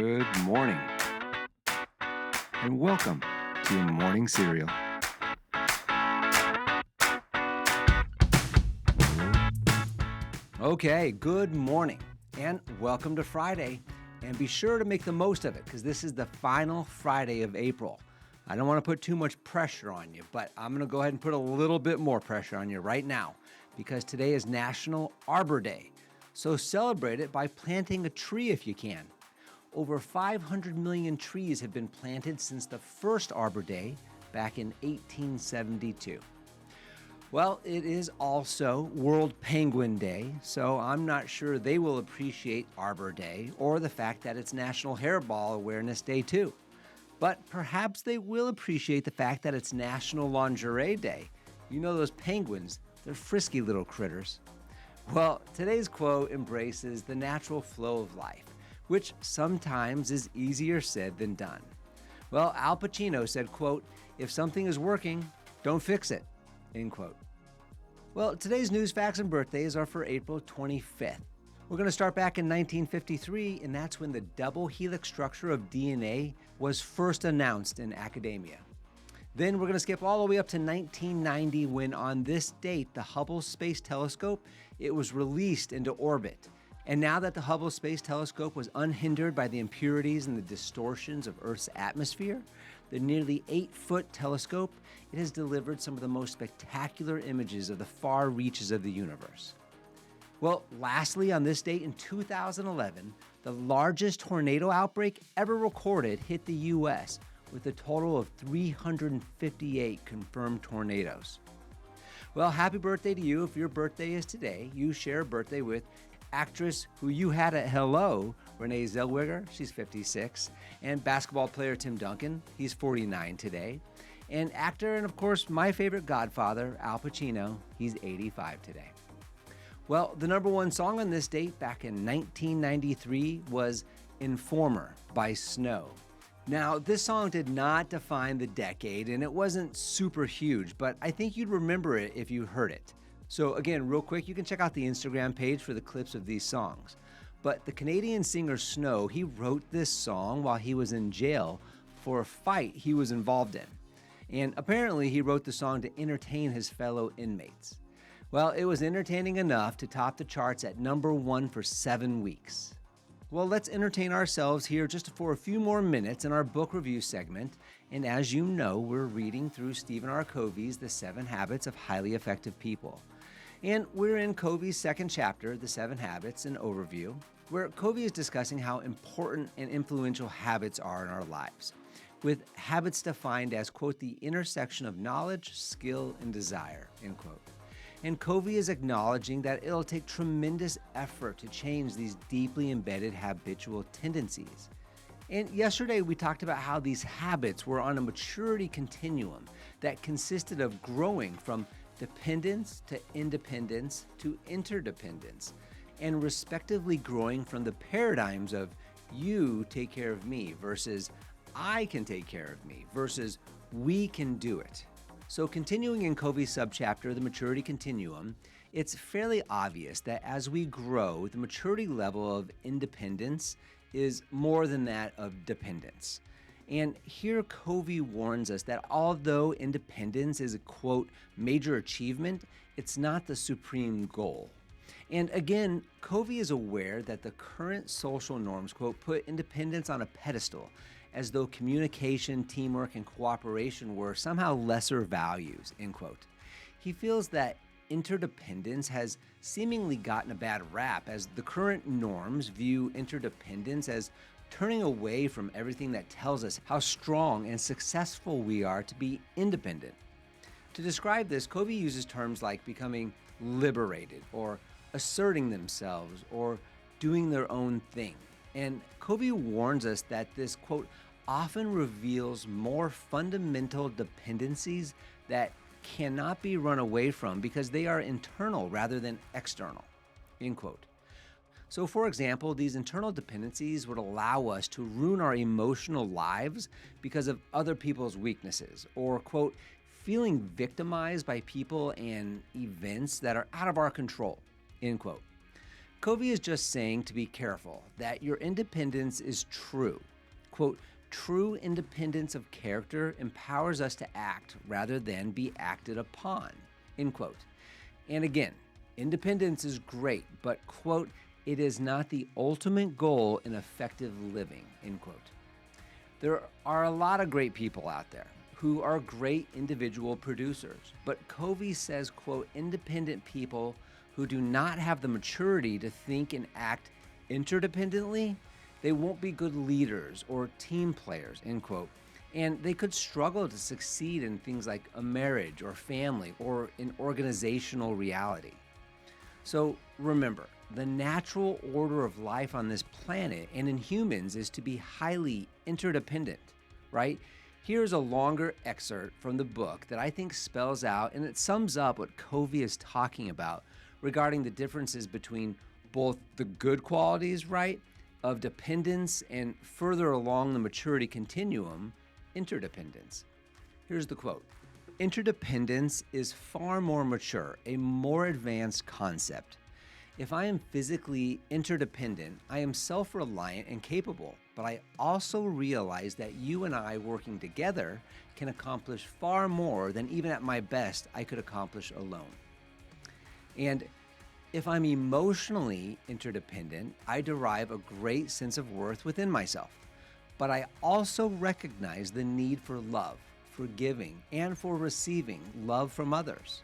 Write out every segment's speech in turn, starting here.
Good morning, and welcome to Morning Cereal. Okay, good morning, and welcome to Friday. And be sure to make the most of it, because this is the final Friday of April. I don't want to put too much pressure on you, but I'm going to go ahead and put a little bit more pressure on you right now, because today is National Arbor Day. So celebrate it by planting a tree if you can. Over 500 million trees have been planted since the first Arbor Day back in 1872. Well, it is also World Penguin Day, so I'm not sure they will appreciate Arbor Day or the fact that it's National Hairball Awareness Day too. But perhaps they will appreciate the fact that it's National Lingerie Day. You know those penguins, they're frisky little critters. Well, today's quote embraces the natural flow of life, which sometimes is easier said than done. Well, Al Pacino said, quote, "If something is working, don't fix it," end quote. Well, today's news, facts, and birthdays are for April 25th. We're going to start back in 1953, and that's when the double helix structure of DNA was first announced in academia. Then we're going to skip all the way up to 1990 when on this date, the Hubble Space Telescope, it was released into orbit. And now that the Hubble Space Telescope was unhindered by the impurities and the distortions of Earth's atmosphere, the nearly 8-foot telescope, it has delivered some of the most spectacular images of the far reaches of the universe. Well, lastly, on this date in 2011, the largest tornado outbreak ever recorded hit the U.S., with a total of 358 confirmed tornadoes. Well, happy birthday to you. If your birthday is today, you share a birthday with actress who you had at Hello, Renee Zellweger, she's 56, and basketball player Tim Duncan, he's 49 today, and actor and, of course, my favorite godfather, Al Pacino, he's 85 today. Well, the number one song on this date back in 1993 was Informer by Snow. Now, this song did not define the decade, and it wasn't super huge, but I think you'd remember it if you heard it. So again, real quick, you can check out the Instagram page for the clips of these songs. But the Canadian singer Snow, he wrote this song while he was in jail for a fight he was involved in. And apparently he wrote the song to entertain his fellow inmates. Well, it was entertaining enough to top the charts at number 1 for 7 weeks. Well, let's entertain ourselves here just for a few more minutes in our book review segment. And as you know, we're reading through Stephen R. Covey's The 7 Habits of Highly Effective People. And we're in Covey's second chapter, The 7 Habits, an overview, where Covey is discussing how important and influential habits are in our lives, with habits defined as, quote, the intersection of knowledge, skill, and desire, end quote. And Covey is acknowledging that it'll take tremendous effort to change these deeply embedded habitual tendencies. And yesterday we talked about how these habits were on a maturity continuum that consisted of growing from dependence to independence to interdependence, and respectively growing from the paradigms of you take care of me versus I can take care of me versus we can do it. So continuing in Covey's subchapter, The Maturity Continuum, it's fairly obvious that as we grow, the maturity level of independence is more than that of dependence. And here Covey warns us that although independence is a, quote, major achievement, it's not the supreme goal. And again, Covey is aware that the current social norms, quote, put independence on a pedestal, as though communication, teamwork, and cooperation were somehow lesser values, end quote. He feels that interdependence has seemingly gotten a bad rap, as the current norms view interdependence as turning away from everything that tells us how strong and successful we are to be independent. To describe this, Covey uses terms like becoming liberated, or asserting themselves, or doing their own thing. And Covey warns us that this, quote, often reveals more fundamental dependencies that cannot be run away from because they are internal rather than external, end quote. So for example, these internal dependencies would allow us to ruin our emotional lives because of other people's weaknesses, or, quote, feeling victimized by people and events that are out of our control, end quote. Covey is just saying to be careful that your independence is true. Quote, true independence of character empowers us to act rather than be acted upon, end quote. And again, independence is great, but, quote, it is not the ultimate goal in effective living, end quote. There are a lot of great people out there who are great individual producers, but Covey says, quote, independent people who do not have the maturity to think and act interdependently, they won't be good leaders or team players, end quote. And they could struggle to succeed in things like a marriage or family or in organizational reality. So remember, the natural order of life on this planet and in humans is to be highly interdependent, right? Here's a longer excerpt from the book that I think spells out and it sums up what Covey is talking about regarding the differences between both the good qualities, right, of dependence and further along the maturity continuum, interdependence. Here's the quote. Interdependence is far more mature, a more advanced concept. If I am physically interdependent, I am self-reliant and capable, but I also realize that you and I working together can accomplish far more than even at my best I could accomplish alone. And if I'm emotionally interdependent, I derive a great sense of worth within myself, but I also recognize the need for love, for giving, and for receiving love from others.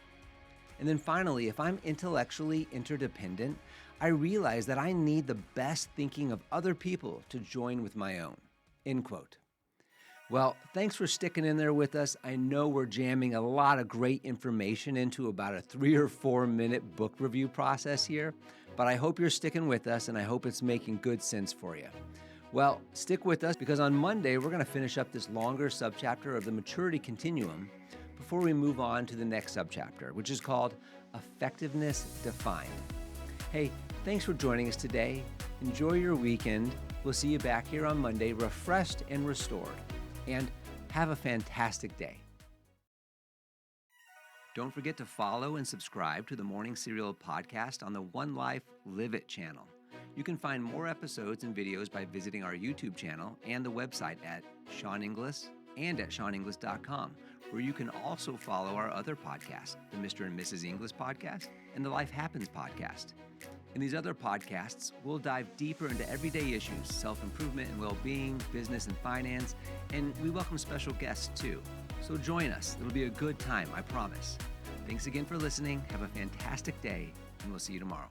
And then finally, if I'm intellectually interdependent, I realize that I need the best thinking of other people to join with my own, end quote. Well, thanks for sticking in there with us. I know we're jamming a lot of great information into about a 3 or 4 minute book review process here, but I hope you're sticking with us and I hope it's making good sense for you. Well, stick with us because on Monday, we're going to finish up this longer subchapter of the maturity continuum before we move on to the next subchapter, which is called Effectiveness Defined. Hey, thanks for joining us today. Enjoy your weekend. We'll see you back here on Monday, refreshed and restored. And have a fantastic day. Don't forget to follow and subscribe to the Morning Serial podcast on the One Life Live It channel. You can find more episodes and videos by visiting our YouTube channel and the website at Sean Inglis and at SeanInglis.com, where you can also follow our other podcasts, the Mr. and Mrs. Inglis podcast and the Life Happens podcast. In these other podcasts, we'll dive deeper into everyday issues, self-improvement and well-being, business and finance, and we welcome special guests too. So join us. It'll be a good time, I promise. Thanks again for listening. Have a fantastic day, and we'll see you tomorrow.